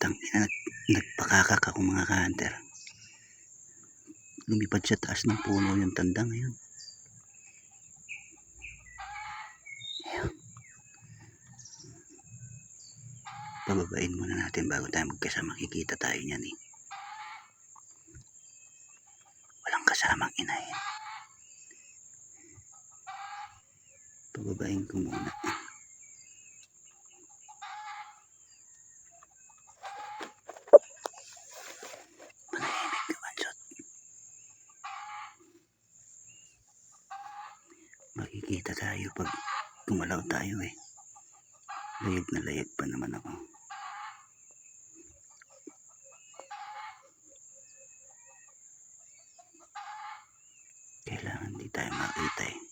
Tangina, nagpakakak ako mga ka-hunter. Lumipad siya taas ng puno yung tanda ngayon. Ayun. Pababain muna natin bago tayo magkasama. Makikita tayo niyan eh. Walang kasamang inahin. Pababain ko muna. Manahimik ka, Bansot. Makikita tayo pag gumalaw tayo eh. Layag na layag pa naman ako. Kailangan di tayo makita eh.